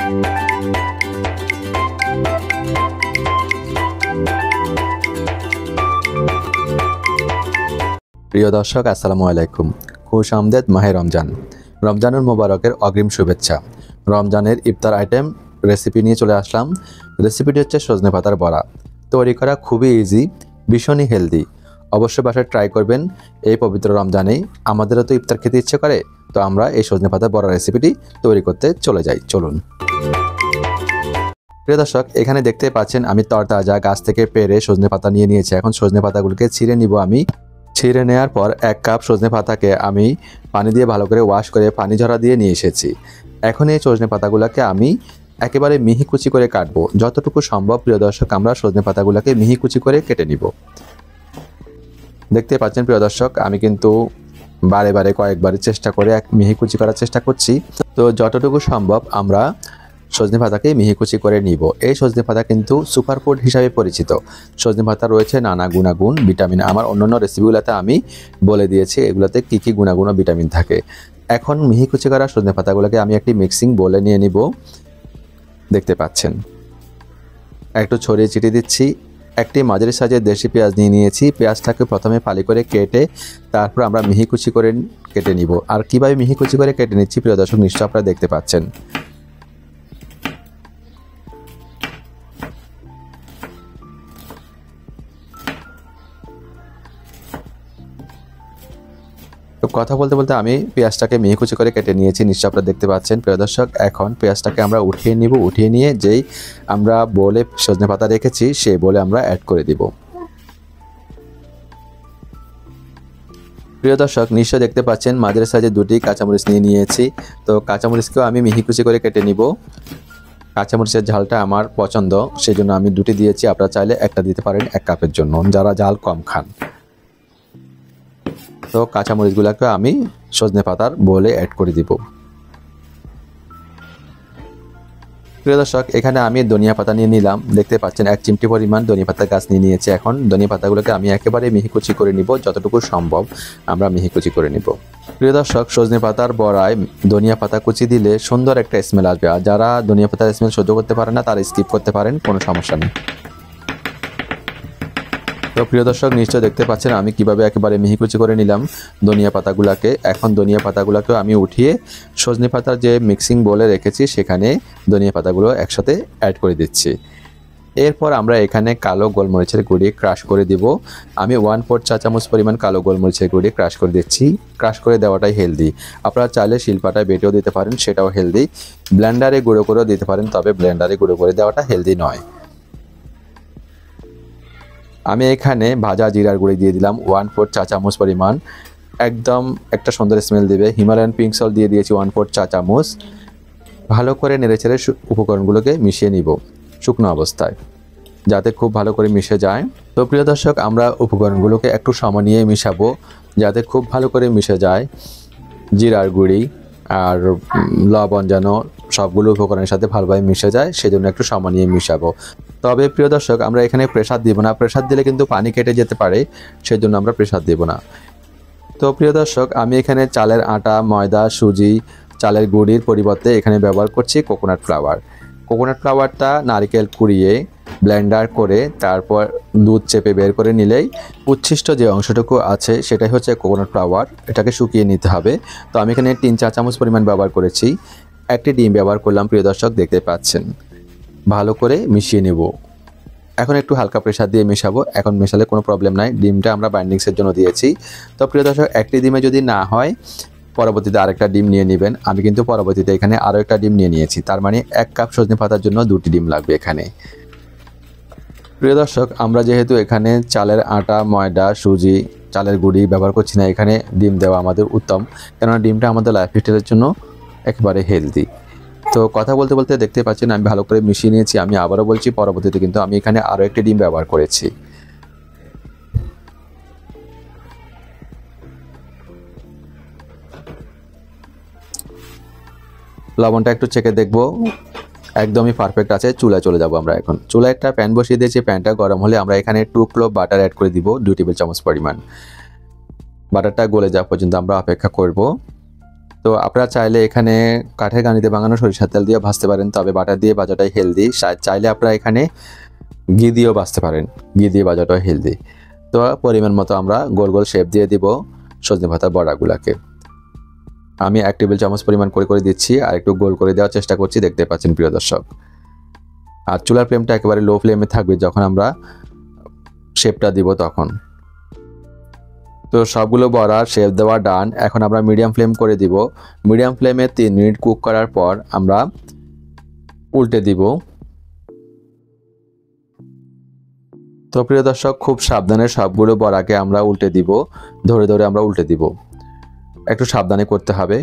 প্রিয় দর্শক, আসসালামু আলাইকুম। খুশ আমদেদ মাহে রমজান। রমজানুল মোবারকের অগ্রিম শুভেচ্ছা। রমজানের ইফতার আইটেম রেসিপি নিয়ে চলে আসলাম। রেসিপিটি হচ্ছে সজনে পাতার বড়া। তৈরি করা খুবই ইজি, ভীষণই হেলদি। অবশ্যই বাসায় ট্রাই করবেন। এই পবিত্র রমজানে আমাদেরও তো ইফতার খেতে ইচ্ছে করে, তো আমরা এই সজনে পাতার বড়া রেসিপিটি তৈরি করতে চলে যাই। চলুন। প্রিয় দর্শক, এখানে দেখতে পাচ্ছেন আমি তরতাজা গাছ থেকে পেড়ে সজনে পাতা নিয়ে নিয়েছি। এখন সজনে পাতাগুলোকে ছিঁড়ে নিব। আমি ছিঁড়ে নেওয়ার পর 1 কাপ সজনে পাতাকে আমি পানি দিয়ে ভালো করে ওয়াশ করে পানি ঝরা দিয়ে নিয়ে এসেছি। এখন এই সজনে পাতাগুলোকে আমি একেবারে মিহি কুচি করে কাটবো। যতটুকু সম্ভব প্রিয় দর্শক, আমরা সজনে পাতাগুলোকে মিহি কুচি করে কেটে নিব। দেখতে পাচ্ছেন প্রিয় দর্শক, আমি কিন্তু বারে বারে কয়েকবারই চেষ্টা করে মিহি কুচি করার চেষ্টা করছি। তো যতটুকু সম্ভব আমরা সজনে পাতাকে মিহি কুচি করে নিব। এই সজনে পাতা কিন্তু সুপারফুড হিসাবে পরিচিত। সজনে পাতা রয়েছে নানা গুণাগুণ, ভিটামিন। আমার অন্যান্য রেসিপিগুলোতে আমি বলে দিয়েছি এগুলোতে কী কী গুণাগুণ ও ভিটামিন থাকে। এখন মিহি কুচি করা সজনে পাতাগুলোকে আমি একটি মিক্সিং বোলে নিয়ে নিব। দেখতে পাচ্ছেন, একটু ছড়িয়ে ছিটিয়ে দিচ্ছি। একটি মাঝারি সাইজের দেশি পেঁয়াজ নিয়ে নিয়েছি। পেঁয়াজটাকে প্রথমে ফালি করে কেটে তারপর আমরা মিহি কুচি করে কেটে নিব। আর কীভাবে মিহি কুচি করে কেটে নিচ্ছি প্রিয় দর্শক, নিশ্চয় আপনারা দেখতে পাচ্ছেন। তো কথা বলতে বলতে আমি পেঁয়াজটাকে মিহি কুচি করে কেটে নিয়েছি, নিশ্চয় আপনারা দেখতে পাচ্ছেন প্রিয় দর্শক। এখন পেঁয়াজটাকে আমরা উঠিয়ে নিব। উঠিয়ে নিয়ে যেই আমরা বোলে সজনে পাতা রেখেছি সেই বোলে আমরা অ্যাড করে দিব। প্রিয় দর্শক, নিশ্চয় দেখতে পাচ্ছেন মাঝারি সাইজে 2টি কাঁচামরিচ নিয়ে নিয়েছি। তো কাঁচামরিচকেও আমি মিহি কুচি করে কেটে নিব। কাঁচামরিচের ঝালটা আমার পছন্দ, সেই জন্য আমি 2টি দিয়েছি। আপনারা চাইলে একটা দিতে পারেন 1 কাপের জন্য, যারা ঝাল কম খান। তো কাঁচামরিচগুলোকে আমি সজনে পাতার বোলে অ্যাড করে দিব। প্রিয় দর্শক, এখানে আমি ধনিয়া পাতা নিয়ে নিলাম। দেখতে পাচ্ছেন 1 চিমটি পরিমাণ ধনিয়া পাতা গাছ নিয়ে নিয়েছি। এখন ধনিয়া পাতাগুলোকে আমি একেবারে মিহি কুচি করে নিব। যতটুকু সম্ভব আমরা মিহি কুচি করে নিব। প্রিয় দর্শক, সজনে পাতার বড়ায় ধনিয়া পাতা কুচি দিলে সুন্দর একটা স্মেল আসবে। আর যারা ধনিয়া পাতার স্মেল সহ্য করতে পারে না তারা স্কিপ করতে পারেন, কোনো সমস্যা নেই। তো প্রিয় দর্শক, নিশ্চয় দেখতে পাচ্ছেন আমি কিভাবে একেবারে মিহি কুচি করে নিলাম ধনিয়া পাতাগুলোকে। এখন ধনিয়া পাতাগুলোকে আমি উঠিয়ে সজনে পাতার যে মিক্সিং বোলে রেখেছি সেখানে ধনিয়া পাতাগুলো একসাথে অ্যাড করে দিচ্ছি। এরপর আমরা এখানে কালো গোলমরিচের গুঁড়ি ক্রাশ করে দিব। আমি 1/4 চা চামচ পরিমাণ কালো গোলমরিচের গুঁড়ি ক্রাশ করে দিচ্ছি। ক্রাশ করে দেওয়াটাই হেলদি। আপনারা চাইলে শিলপাটায় বেটেও দিতে পারেন, সেটাও হেলদি। ব্লেন্ডারে গুঁড়ো করেও দিতে পারেন, তবে ব্লেন্ডারে গুঁড়ো করে দেওয়াটা হেলদি নয়। আমি এখানে ভাজা জিরার গুঁড়ি দিয়ে দিলাম 1/4 চা চামচ পরিমাণ, একদম একটা সুন্দর স্মেল দেবে। হিমালয়ান পিঙ্ক সল্ট দিয়ে দিয়েছি 1/4 চা চামচ। ভালো করে নেড়েচেড়ে উপকরণগুলোকে মিশিয়ে নিব শুকনো অবস্থায়, যাতে খুব ভালো করে মিশে যায়। তো প্রিয় দর্শক, আমরা উপকরণগুলোকে একটু সময় নিয়ে মিশাবো যাতে খুব ভালো করে মিশে যায়। জিরার গুঁড়ি আর লবণ যেন সবগুলো উপকরণের সাথে ভালোভাবে মিশে যায়, সেজন্য একটু সময় নিয়ে মিশাবো। তবে প্রিয় দর্শক, আমরা এখানে প্রেসার দিব না। প্রেসার দিলে কিন্তু পানি কেটে যেতে পারে, সেজন্য আমরা প্রেসার দেব না। তো প্রিয় দর্শক, আমি এখানে চালের আটা, ময়দা, সুজি, চালের গুঁড়ির পরিবর্তে এখানে ব্যবহার করছি কোকোনাট ফ্লাওয়ার। কোকোনাট ফ্লাওয়ারটা নারকেল কুড়িয়ে ব্লেন্ডার করে তারপর দুধ চেপে বের করে নিলেই উচ্ছিষ্ট যে অংশটুকু আছে সেটাই হচ্ছে কোকোনাট ফ্লাওয়ার। এটাকে শুকিয়ে নিতে হবে। তো আমি এখানে 3 চা চামচ পরিমাণ ব্যবহার করেছি। 1টি ডিম ব্যবহার করলাম। প্রিয় দর্শক, দেখতে পাচ্ছেন ভালো করে মিশিয়ে নেব। এখন একটু হালকা প্রেসার দিয়ে মেশাবো। এখন মেশালে কোনো প্রবলেম নাই, ডিমটা আমরা বাইন্ডিংসের জন্য দিয়েছি। তো প্রিয় দর্শক, 1টি ডিমে যদি না হয় পরবর্তীতে আরেকটা ডিম নিয়ে নেবেন। আমি কিন্তু পরবর্তীতে এখানে আরও একটা ডিম নিয়ে নিয়েছি, তার মানে 1 কাপ সজনে পাতার জন্য 2টি ডিম লাগবে এখানে। প্রিয় দর্শক, আমরা যেহেতু এখানে চালের আটা, ময়দা, সুজি, চালের গুঁড়ি ব্যবহার করছি না, এখানে ডিম দেওয়া আমাদের উত্তম, কেননা ডিমটা আমাদের লাইফস্টাইলের জন্য একেবারে হেলদি। তো কথা বলতে বলতে দেখতে পাচ্ছেন আমি ভালো করে মিশিয়ে নিয়েছি। আমি আবারও বলছি, পরবর্তীতে কিন্তু আমি এখানে আরও একটি ডিম ব্যবহার করেছি। লবণটা একটু চেখে দেখবো, একদমই পারফেক্ট আছে। চুলায় চলে যাব আমরা। এখন চুলায় একটা প্যান বসিয়ে দিয়েছি। প্যানটা গরম হলে আমরা এখানে 2 ক্লোভ বাটার অ্যাড করে দিব, 2 টেবিল চামচ পরিমাণ। বাটারটা গলে যাওয়া পর্যন্ত আমরা অপেক্ষা করব। তো আপনারা চাইলে এখানে কাঠের গানিতে বানানো সরিষার তেল দিয়ে ভাজতে পারেন, তবে বাটার দিয়ে ভাজাটাই হেলদি। চাইলে আপনারা এখানে ঘি দিয়েও ভাজতে পারেন, ঘি দিয়ে ভাজাটাও হেলদি। তো পরিমাণ মতো আমরা গোল গোল শেপ দিয়ে দিব সজনে পাতার বড়াগুলাকে। আমি 1 টেবিল চামচ পরিমাণ করে দিচ্ছি, আর একটু গোল করে দেওয়ার চেষ্টা করছি, দেখতে পাচ্ছেন প্রিয় দর্শক। আর চুলার ফ্লেমটা একেবারে লো ফ্লেমে থাকবে যখন আমরা শেপটা দিব তখন। তো সবগুলো বড়ার শেপ দেওয়া ডান। এখন আমরা মিডিয়াম ফ্লেম করে দিব। মিডিয়াম ফ্লেমে 3 মিনিট কুক করার পর আমরা উল্টে দিব। তো প্রিয় দর্শক, খুব সাবধানে সবগুলো বড়াকে আমরা উল্টে দিব, ধরে ধরে আমরা উল্টে দিব, একটু সাবধানে করতে হবে।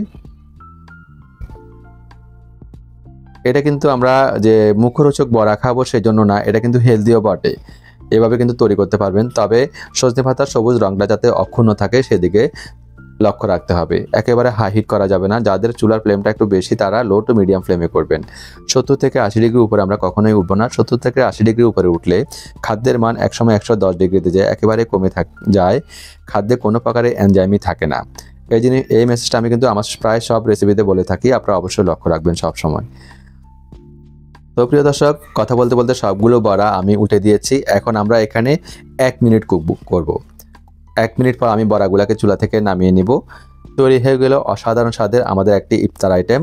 এটা কিন্তু আমরা যে মুখরোচক বড়া খাবো সেজন্য না, এটা কিন্তু হেলদিও বটে। এভাবে কিন্তু তৈরি করতে পারবেন, তবে সজনে পাতার সবুজ রংটা যাতে অক্ষুণ্ণ থাকে সেদিকে লক্ষ্য রাখতে হবে। একেবারে হাই হিট করা যাবে না। যাদের চুলার ফ্লেমটা একটু বেশি তারা লো টু মিডিয়াম ফ্লেমে করবেন। 70 থেকে 80 ডিগ্রি উপরে আমরা কখনোই উঠবো না। 70 থেকে 80 ডিগ্রি উপরে উঠলে খাদ্যের মান একসময় 110 ডিগ্রিতে যায়, একেবারে কমে যায়। খাদ্যে কোনো প্রকারের এনজাইমই থাকে না। এই মেসেজটা আমি কিন্তু আমার প্রায় সব রেসিপিতে বলে থাকি, আপনারা অবশ্যই লক্ষ্য রাখবেন সব সময়। তো প্রিয় দর্শক, কথা বলতে বলতে সবগুলো বড়া আমি উঠে দিয়েছি। এখন আমরা এখানে 1 মিনিট কুক করব। 1 মিনিট পর আমি বড়াগুলোকে চুলা থেকে নামিয়ে নিব। তৈরি হয়ে গেল অসাধারণ স্বাদের আমাদের একটি ইফতার আইটেম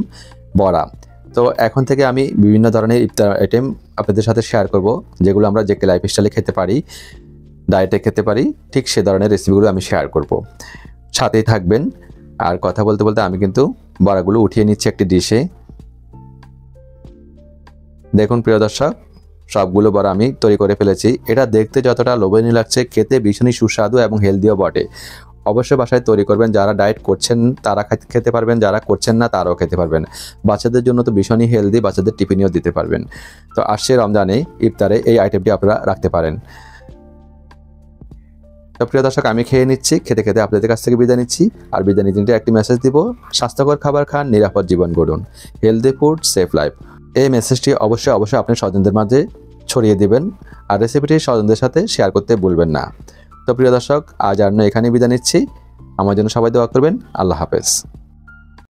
বড়া। তো এখন থেকে আমি বিভিন্ন ধরনের ইফতার আইটেম আপনাদের সাথে শেয়ার করব, যেগুলো আমরা যে লাইফস্টাইলে খেতে পারি, ডায়েটে খেতে পারি, ঠিক সে ধরনের রেসিপিগুলো আমি শেয়ার করব। সাথেই থাকবেন। আর কথা বলতে বলতে আমি কিন্তু বড়াগুলো উঠিয়ে নিচ্ছি একটি ডিশে। দেখুন প্রিয় দর্শক, সবগুলো বড়া আমি তৈরি করে ফেলেছি। এটা দেখতে যতটা লোভনীয় লাগছে, খেতে ভীষণই সুস্বাদু এবং হেলদিও বটে। অবশ্যই বাসায় তৈরি করবেন। যারা ডায়েট করছেন তারা খেতে পারবেন, যারা করছেন না তারাও খেতে পারবেন। বাচ্চাদের জন্য তো ভীষণই হেলদি, বাচ্চাদের টিফিনেও দিতে পারবেন। তো আসছে রমজানে ইফতারে এই আইটেমটি আপনারা রাখতে পারেন। তো প্রিয় দর্শক, আমি খেয়ে নিচ্ছি। খেতে খেতে আপনাদের কাছ থেকে বিদায় নিচ্ছি। আর বিদায় নিতে একটি মেসেজ দিব, স্বাস্থ্যকর খাবার খান, নিরাপদ জীবন গড়ুন। Healthy food, safe life. এই মেসেজটি অবশ্যই আপনি স্বজনদের মাঝে ছড়িয়ে দিবেন, আর রেসিপিটি স্বজনদের সাথে শেয়ার করতে ভুলবেন না। তো প্রিয় দর্শক, আজ আর এখানেই বিদায় নিচ্ছি। আমার জন্য সবাই দোয়া করবেন। আল্লাহ হাফেজ।